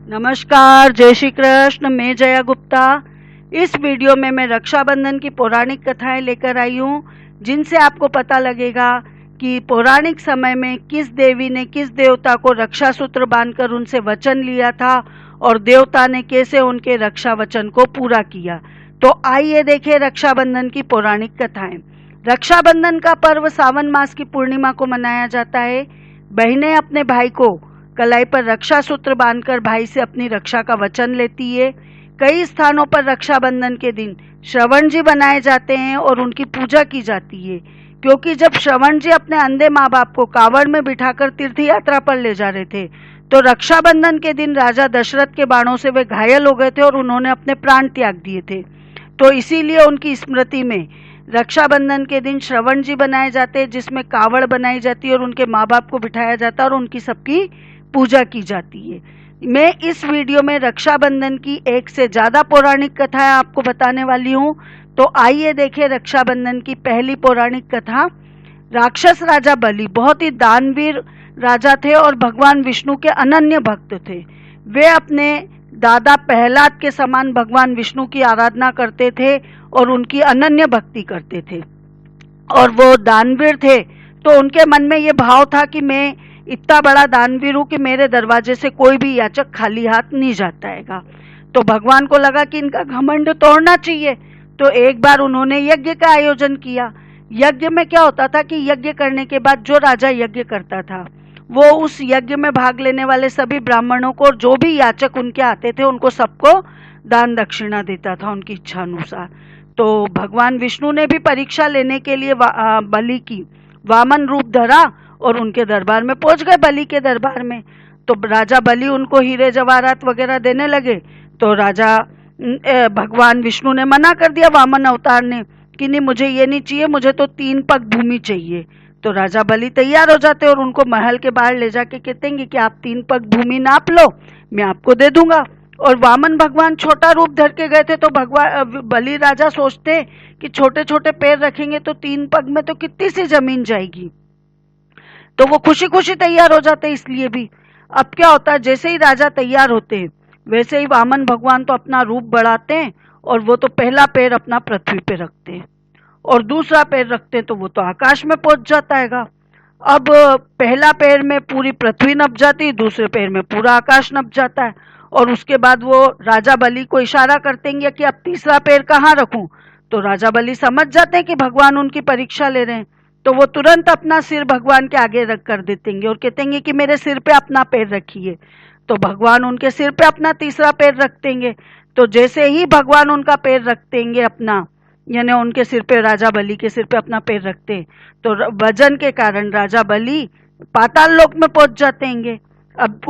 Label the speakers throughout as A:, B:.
A: नमस्कार, जय श्री कृष्ण। मैं जया गुप्ता। इस वीडियो में मैं रक्षाबंधन की पौराणिक कथाएं लेकर आई हूँ, जिनसे आपको पता लगेगा कि पौराणिक समय में किस देवी ने किस देवता को रक्षा सूत्र बांधकर उनसे वचन लिया था और देवता ने कैसे उनके रक्षा वचन को पूरा किया। तो आइए देखें रक्षाबंधन की पौराणिक कथाएं। रक्षाबंधन का पर्व सावन मास की पूर्णिमा को मनाया जाता है। बहनें अपने भाई को कलाई पर रक्षा सूत्र बांधकर भाई से अपनी रक्षा का वचन लेती है। कई स्थानों पर रक्षाबंधन के दिन श्रवण जी बनाए जाते हैं और उनकी पूजा की जाती है, क्योंकि जब श्रवण जी अपने अंधे माँ बाप को कावड़ में बिठाकर तीर्थ यात्रा पर ले जा रहे थे, तो रक्षाबंधन के दिन राजा दशरथ के बाणों से वे घायल हो गए थे और उन्होंने अपने प्राण त्याग दिए थे। तो इसीलिए उनकी स्मृति में रक्षाबंधन के दिन श्रवण जी बनाए जाते हैं, जिसमें कावड़ बनाई जाती है और उनके माँ बाप को बिठाया जाता है और उनकी सबकी पूजा की जाती है। मैं इस वीडियो में रक्षाबंधन की एक से ज्यादा पौराणिक कथाएं आपको बताने वाली हूँ। तो आइए देखें रक्षाबंधन की पहली पौराणिक कथा। राक्षस राजा बलि बहुत ही दानवीर राजा थे और भगवान विष्णु के अनन्य भक्त थे। वे अपने दादा प्रहलाद के समान भगवान विष्णु की आराधना करते थे और उनकी अनन्य भक्ति करते थे, और वो दानवीर थे। तो उनके मन में ये भाव था कि मैं इतना बड़ा दानवीर हूँ कि मेरे दरवाजे से कोई भी याचक खाली हाथ नहीं जाता हैगा। तो भगवान को लगा कि इनका घमंड तोड़ना चाहिए। तो एक बार उन्होंने यज्ञ का आयोजन किया। यज्ञ में क्या होता था कि यज्ञ करने के बाद जो राजा यज्ञ करता था, वो उस यज्ञ में भाग लेने वाले सभी ब्राह्मणों को और जो भी याचक उनके आते थे उनको सबको दान दक्षिणा देता था उनकी इच्छा अनुसार। तो भगवान विष्णु ने भी परीक्षा लेने के लिए बलि की वामन रूप धरा और उनके दरबार में पहुंच गए, बलि के दरबार में। तो राजा बलि उनको हीरे जवाहरात वगैरह देने लगे। तो राजा भगवान विष्णु ने मना कर दिया, वामन अवतार ने, कि नहीं, मुझे ये नहीं चाहिए, मुझे तो 3 पग भूमि चाहिए। तो राजा बलि तैयार हो जाते और उनको महल के बाहर ले जाके कहते हैं कि आप 3 पग भूमि नाप लो, मैं आपको दे दूंगा। और वामन भगवान छोटा रूप धर के गए थे। तो भगवान बलि राजा सोचते कि छोटे छोटे पैर रखेंगे तो 3 पग में तो कितनी सी जमीन जाएगी। तो वो खुशी खुशी तैयार हो जाते इसलिए भी। अब क्या होता है, जैसे ही राजा तैयार होते हैं वैसे ही वामन भगवान तो अपना रूप बढ़ाते हैं और वो तो पहला पैर अपना पृथ्वी पे रखते हैं और दूसरा पैर रखते हैं तो वो तो आकाश में पहुंच जाता हैगा। अब पहला पैर में पूरी पृथ्वी नप जाती है, दूसरे पैर में पूरा आकाश नप जाता है। और उसके बाद वो राजा बलि को इशारा करते हैं कि अब तीसरा पैर कहाँ रखूं। तो राजा बलि समझ जाते हैं कि भगवान उनकी परीक्षा ले रहे हैं। तो वो तुरंत अपना सिर भगवान के आगे रख कर देतेंगे और कहतेंगे कि मेरे सिर पे अपना पैर रखिए। तो भगवान उनके सिर पे अपना तीसरा पैर रखतेंगे। तो जैसे ही भगवान उनका पैर रखतेंगे अपना, यानी उनके सिर पे, राजा बलि के सिर पे अपना पैर रखते, तो वजन के कारण राजा बलि पाताल लोक में पहुंच जातेंगे। अब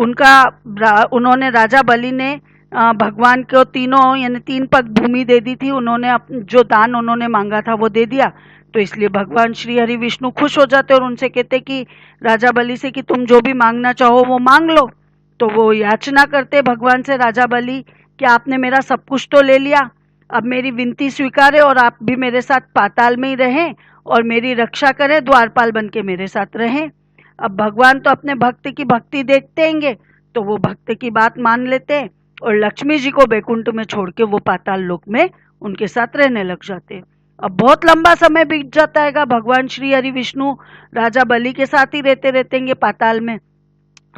A: उन्होंने राजा बलि ने भगवान को तीनों यानी 3 पग भूमि दे दी थी। उन्होंने जो दान उन्होंने मांगा था वो दे दिया। तो इसलिए भगवान श्री हरि विष्णु खुश हो जाते और उनसे कहते कि राजा बलि से कि तुम जो भी मांगना चाहो वो मांग लो। तो वो याचना करते भगवान से, राजा बलि, कि आपने मेरा सब कुछ तो ले लिया, अब मेरी विनती स्वीकारे और आप भी मेरे साथ पाताल में ही रहें और मेरी रक्षा करें, द्वारपाल बन के मेरे साथ रहें। अब भगवान तो अपने भक्त की भक्ति देखते हैंगे, तो वो भक्त की बात मान लेते हैं और लक्ष्मी जी को बैकुंठ में छोड़ के वो पाताल लोक में उनके साथ रहने लग जाते हैं। अब बहुत लंबा समय बीत जाता है, भगवान श्री हरि विष्णु राजा बलि के साथ ही रहते रहेंगे पाताल में।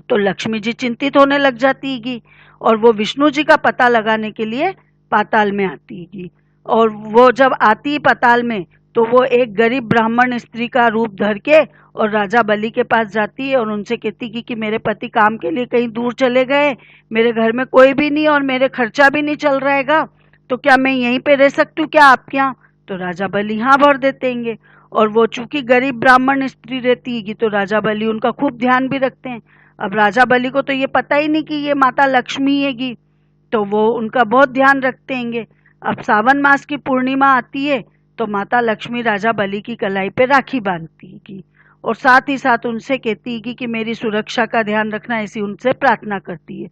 A: तो लक्ष्मी जी चिंतित होने लग जाती है और वो विष्णु जी का पता लगाने के लिए पाताल में आती है। और वो जब आती पाताल में तो वो एक गरीब ब्राह्मण स्त्री का रूप धर के और राजा बलि के पास जाती है और उनसे कहती कि मेरे पति काम के लिए कहीं दूर चले गए, मेरे घर में कोई भी नहीं और मेरे खर्चा भी नहीं चल रहेगा, तो क्या मैं यहीं पे रह सकती हूँ क्या आपके यहाँ। तो राजा बलि हाँ भर देतेंगे। और वो चूंकि गरीब ब्राह्मण स्त्री रहती है तो राजा बलि उनका खूब ध्यान भी रखते हैं। अब राजा बलि को तो ये पता ही नहीं कि ये माता लक्ष्मी हैगी, तो वो उनका बहुत ध्यान रखते हैंगे। अब सावन मास की पूर्णिमा आती है तो माता लक्ष्मी राजा बलि की कलाई पे राखी बांधती है और साथ ही साथ उनसे कहती है कि मेरी सुरक्षा का ध्यान रखना, ऐसी उनसे प्रार्थना करती है।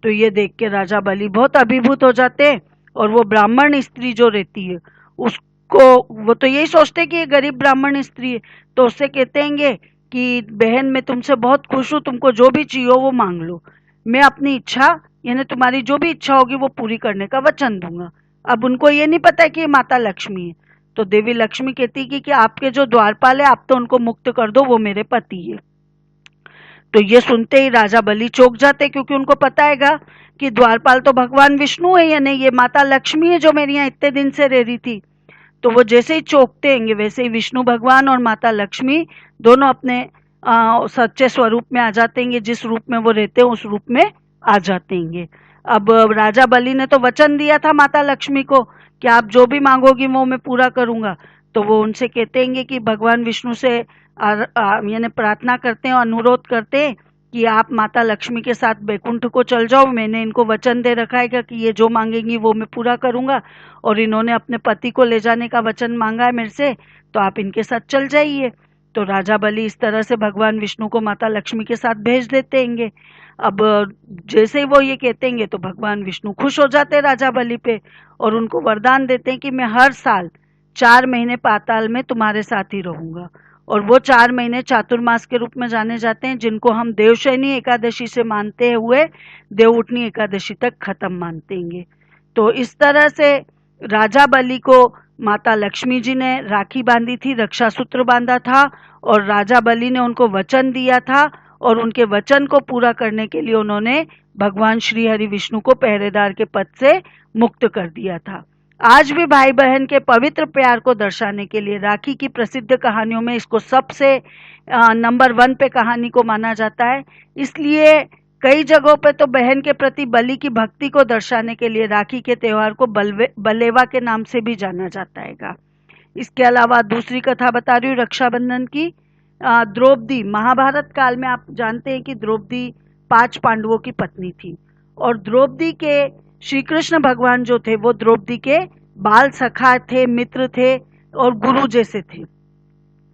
A: तो ये देख के राजा बलि बहुत अभिभूत हो जाते हैं और वो ब्राह्मण स्त्री जो रहती है उसको, वो तो यही सोचते कि ये गरीब ब्राह्मण स्त्री है, तो उससे कहते हैं कि बहन मैं तुमसे बहुत खुश हूँ, तुमको जो भी चाहिए वो मांग लो, मैं अपनी इच्छा यानी तुम्हारी जो भी इच्छा होगी वो पूरी करने का वचन दूंगा। अब उनको ये नहीं पता कि ये माता लक्ष्मी है, तो देवी लक्ष्मी कहती कि आपके जो द्वारपाल है आप तो उनको मुक्त कर दो, वो मेरे पति है। तो ये सुनते ही राजा बलि चौंक जाते, क्योंकि उनको पता हैगा कि द्वारपाल तो भगवान विष्णु है, या नहीं ये माता लक्ष्मी है जो मेरे यहाँ इतने दिन से रह रही थी। तो वो जैसे ही चौंकते हैं वैसे ही विष्णु भगवान और माता लक्ष्मी दोनों अपने सच्चे स्वरूप में आ जाते हैं, जिस रूप में वो रहते हैं उस रूप में आ जाते हैं। अब राजा बलि ने तो वचन दिया था माता लक्ष्मी को कि आप जो भी मांगोगी वो मैं पूरा करूंगा। तो वो उनसे कहते हैं कि भगवान विष्णु से यानी प्रार्थना करते हैं, अनुरोध करते हैं कि आप माता लक्ष्मी के साथ बैकुंठ को चल जाओ, मैंने इनको वचन दे रखा है कि ये जो मांगेंगी वो मैं पूरा करूंगा, और इन्होंने अपने पति को ले जाने का वचन मांगा है मेरे से, तो आप इनके साथ चल जाइए। तो राजा बलि इस तरह से भगवान विष्णु को माता लक्ष्मी के साथ भेज देते हैं। अब जैसे ही वो ये कहते हैं तो भगवान विष्णु खुश हो जाते हैं राजा बलि पे, और उनको वरदान देते हैं कि मैं हर साल 4 महीने पाताल में तुम्हारे साथ ही रहूंगा। और वो 4 महीने चातुर्मास के रूप में जाने जाते हैं, जिनको हम देवशयनी एकादशी से मानते हुए देवउठनी एकादशी तक खत्म मानते हैं। तो इस तरह से राजा बलि को माता लक्ष्मी जी ने राखी बांधी थी, रक्षा सूत्र बांधा था, और राजा बलि ने उनको वचन दिया था, और उनके वचन को पूरा करने के लिए उन्होंने भगवान श्री हरि विष्णु को पहरेदार के पद से मुक्त कर दिया था। आज भी भाई बहन के पवित्र प्यार को दर्शाने के लिए राखी की प्रसिद्ध कहानियों में इसको सबसे नंबर 1 पे कहानी को माना जाता है। इसलिए कई जगहों पे तो बहन के प्रति बलि की भक्ति को दर्शाने के लिए राखी के त्योहार को बलेवा के नाम से भी जाना जाता है। इसके अलावा दूसरी कथा बता रही हूँ रक्षाबंधन की। द्रौपदी, महाभारत काल में आप जानते हैं कि द्रौपदी 5 पांडवों की पत्नी थी, और द्रौपदी के श्री कृष्ण भगवान जो थे वो द्रौपदी के बाल सखा थे, मित्र थे और गुरु जैसे थे।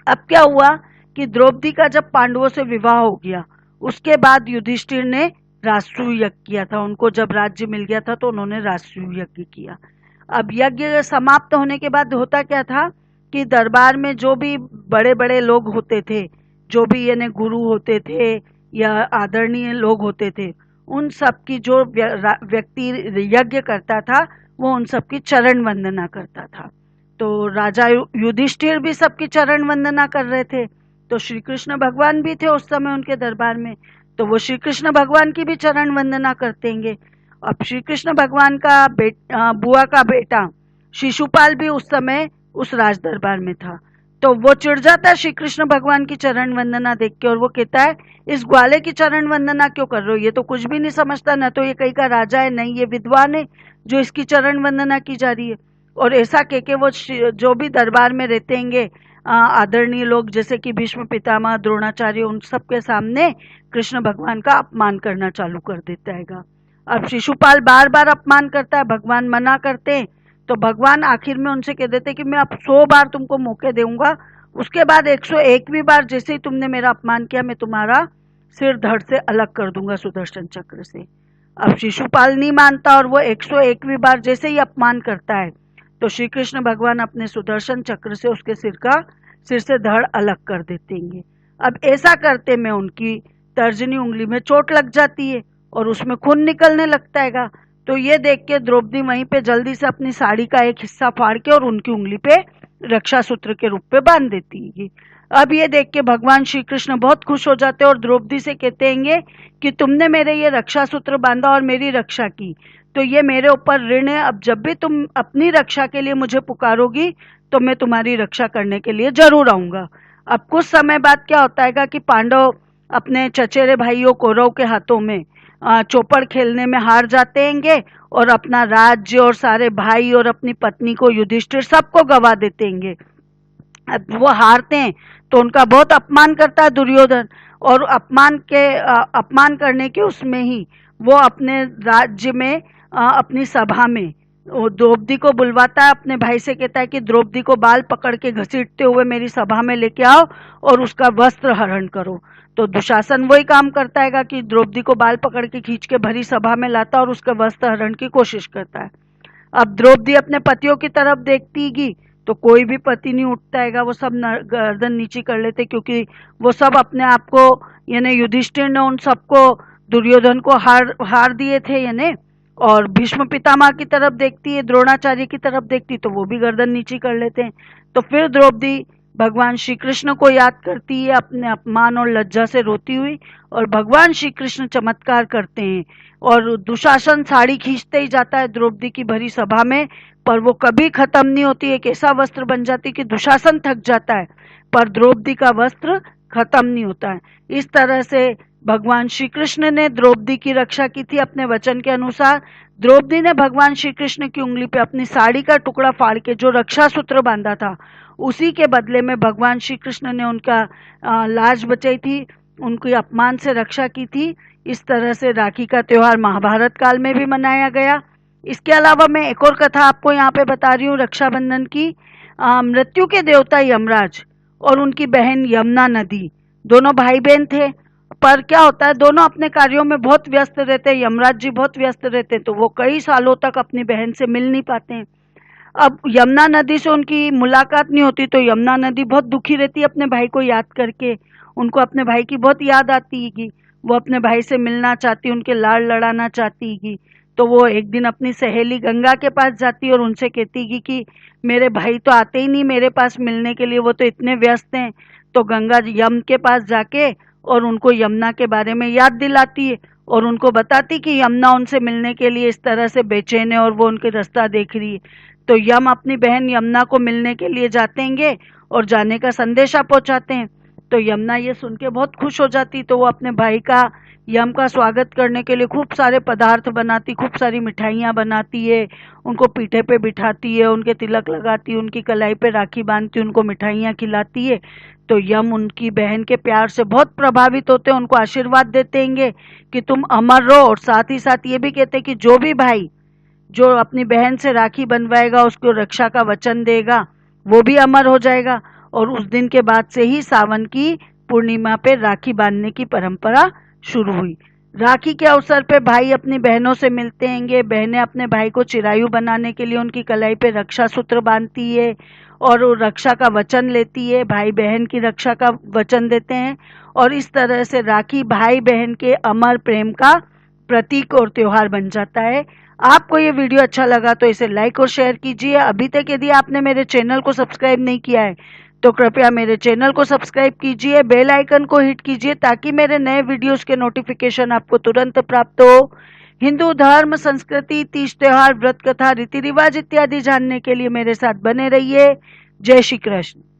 A: अब क्या हुआ कि द्रौपदी का जब पांडवों से विवाह हो गया, उसके बाद युधिष्ठिर ने राष्ट्रीय यज्ञ किया था। उनको जब राज्य मिल गया था तो उन्होंने राष्ट्रीय यज्ञ किया। अब यज्ञ समाप्त होने के बाद होता क्या था कि दरबार में जो भी बड़े बड़े लोग होते थे, जो भी यानी गुरु होते थे या आदरणीय लोग होते थे, उन सब की जो व्यक्ति यज्ञ करता था वो उन सब की चरण वंदना करता था। तो राजा युधिष्ठिर भी सबकी चरण वंदना कर रहे थे। तो श्री कृष्ण भगवान भी थे उस समय उनके दरबार में, तो वो श्री कृष्ण भगवान की भी चरण वंदना करतेंगे। अब श्री कृष्ण भगवान का बुआ का बेटा शिशुपाल भी उस समय उस राज दरबार में था। तो वो चिढ़ जाता है श्री कृष्ण भगवान की चरण वंदना देख के, और वो कहता है इस ग्वाले की चरण वंदना क्यों कर रहे हो, ये तो कुछ भी नहीं समझता, न तो ये कहीं का राजा है नहीं ये विद्वान है जो इसकी चरण वंदना की जा रही है। और ऐसा कह के वो जो भी दरबार में रहते हैं आदरणीय लोग जैसे कि भीष्म पितामह, द्रोणाचार्य, उन सब के सामने कृष्ण भगवान का अपमान करना चालू कर देता है। अब शिशुपाल बार बार अपमान करता है, भगवान मना करते हैं, तो भगवान आखिर में उनसे कह देते कि मैं अब 100 बार तुमको मौके दूंगा, उसके बाद 101वीं बार जैसे ही तुमने मेरा अपमान किया मैं तुम्हारा सिर धड़ से अलग कर दूंगा सुदर्शन चक्र से। अब शिशुपाल नहीं मानता और वो 101वीं बार जैसे ही अपमान करता है तो श्री कृष्ण भगवान अपने सुदर्शन चक्र से उसके सिर से धड़ अलग कर देते हैं। अब ऐसा करते में उनकी तर्जनी उंगली में चोट लग जाती है और उसमें खून निकलने लगता है। तो ये देख के द्रौपदी वहीं पे जल्दी से अपनी साड़ी का एक हिस्सा फाड़ के और उनकी उंगली पे रक्षा सूत्र के रूप पे बांध देती है। अब ये देख के भगवान श्री कृष्ण बहुत खुश हो जाते हैं और द्रौपदी से कहते हैं कि तुमने मेरे ये रक्षा सूत्र बांधा और मेरी रक्षा की, तो ये मेरे ऊपर ऋण है। अब जब भी तुम अपनी रक्षा के लिए मुझे पुकारोगी तो मैं तुम्हारी रक्षा करने के लिए जरूर आऊंगा। अब कुछ समय बाद क्या होता है कि पांडव अपने चचेरे भाइयों कौरव के हाथों में चौपड़ खेलने में हार जाते हैं और अपना राज्य और सारे भाई और अपनी पत्नी को युधिष्ठिर सबको गवा देते हैं। अब वो हारते हैं तो उनका बहुत अपमान करता है दुर्योधन, और अपमान करने के उसमें ही वो अपने राज्य में अपनी सभा में द्रौपदी को बुलवाता है, अपने भाई से कहता है कि द्रौपदी को बाल पकड़ के घसीटते हुए मेरी सभा में लेके आओ और उसका वस्त्र हरण करो। तो दुशासन वही काम करता है कि द्रौपदी को बाल पकड़ के खींच के भरी सभा में लाता और उसका वस्त्र हरण की कोशिश करता है। अब द्रौपदी अपने पतियों की तरफ देखती तो कोई भी पति नहीं उठता है, वो सब गर्दन नीचे कर लेते, क्योंकि वो सब अपने आप को यानी युधिष्ठिर ने उन सबको दुर्योधन को हार दिए थे यानी, और भीष्म पितामह की तरफ देखती है, द्रोणाचार्य की तरफ देखती तो वो भी गर्दन नीची कर लेते हैं। तो फिर द्रौपदी भगवान श्री कृष्ण को याद करती है, अपने अपमान और लज्जा से रोती हुई, और भगवान श्री कृष्ण चमत्कार करते हैं और दुशासन साड़ी खींचते ही जाता है द्रौपदी की भरी सभा में, पर वो कभी खत्म नहीं होती। एक ऐसा वस्त्र बन जाती है कि दुशासन थक जाता है पर द्रौपदी का वस्त्र खत्म नहीं होता है। इस तरह से भगवान श्री कृष्ण ने द्रौपदी की रक्षा की थी अपने वचन के अनुसार। द्रौपदी ने भगवान श्री कृष्ण की उंगली पे अपनी साड़ी का टुकड़ा फाड़ के जो रक्षा सूत्र बांधा था, उसी के बदले में भगवान श्री कृष्ण ने उनका लाज बचाई थी, उनकी अपमान से रक्षा की थी। इस तरह से राखी का त्योहार महाभारत काल में भी मनाया गया। इसके अलावा मैं एक और कथा आपको यहाँ पे बता रही हूँ रक्षाबंधन की। मृत्यु के देवता यमराज और उनकी बहन यमुना नदी, दोनों भाई बहन थे, पर क्या होता है दोनों अपने कार्यों में बहुत व्यस्त रहते हैं। यमराज जी बहुत व्यस्त रहते हैं तो वो कई सालों तक अपनी बहन से मिल नहीं पाते हैं। अब यमुना नदी से उनकी मुलाकात नहीं होती तो यमुना नदी बहुत दुखी रहती है अपने भाई को याद करके। उनको अपने भाई की बहुत याद आती है, वो अपने भाई से मिलना चाहती, उनके लाड़ लड़ाना चाहती है। तो वो एक दिन अपनी सहेली गंगा के पास जाती और उनसे कहती कि मेरे भाई तो आते ही नहीं मेरे पास मिलने के लिए, वो तो इतने व्यस्त हैं। तो गंगा यम के पास जाके और उनको यमुना के बारे में याद दिलाती है और उनको बताती कि यमुना उनसे मिलने के लिए इस तरह से बेचैन है और वो उनके रास्ता देख रही है। तो यम अपनी बहन यमुना को मिलने के लिए जाते हैं और जाने का संदेशा पहुंचाते हैं। तो यमुना ये सुन के बहुत खुश हो जाती, तो वो अपने भाई का यम का स्वागत करने के लिए खूब सारे पदार्थ बनाती, खूब सारी मिठाइयाँ बनाती है, उनको पीठे पे बिठाती है, उनके तिलक लगाती है, उनकी कलाई पे राखी बांधती है, उनको मिठाइयाँ खिलाती है। तो यम उनकी बहन के प्यार से बहुत प्रभावित होते हैं, उनको आशीर्वाद देते हैं कि तुम अमर रहो, और साथ ही साथ ये भी कहते हैं कि जो भी भाई जो अपनी बहन से राखी बनवाएगा, उसको रक्षा का वचन देगा, वो भी अमर हो जाएगा। और उस दिन के बाद से ही सावन की पूर्णिमा पे राखी बांधने की परंपरा शुरू हुई। राखी के अवसर पे भाई अपनी बहनों से मिलते हैं, बहनें अपने भाई को चिरायु बनाने के लिए उनकी कलाई पे रक्षा सूत्र बांधती है और वो रक्षा का वचन लेती है, भाई बहन की रक्षा का वचन देते हैं। और इस तरह से राखी भाई बहन के अमर प्रेम का प्रतीक और त्योहार बन जाता है। आपको ये वीडियो अच्छा लगा तो इसे लाइक और शेयर कीजिए। अभी तक यदि आपने मेरे चैनल को सब्सक्राइब नहीं किया है तो कृपया मेरे चैनल को सब्सक्राइब कीजिए, बेल आइकन को हिट कीजिए ताकि मेरे नए वीडियोस के नोटिफिकेशन आपको तुरंत प्राप्त हो। हिंदू धर्म, संस्कृति, तीज त्योहार, व्रत कथा, रीति रिवाज इत्यादि जानने के लिए मेरे साथ बने रहिए। जय श्री कृष्ण।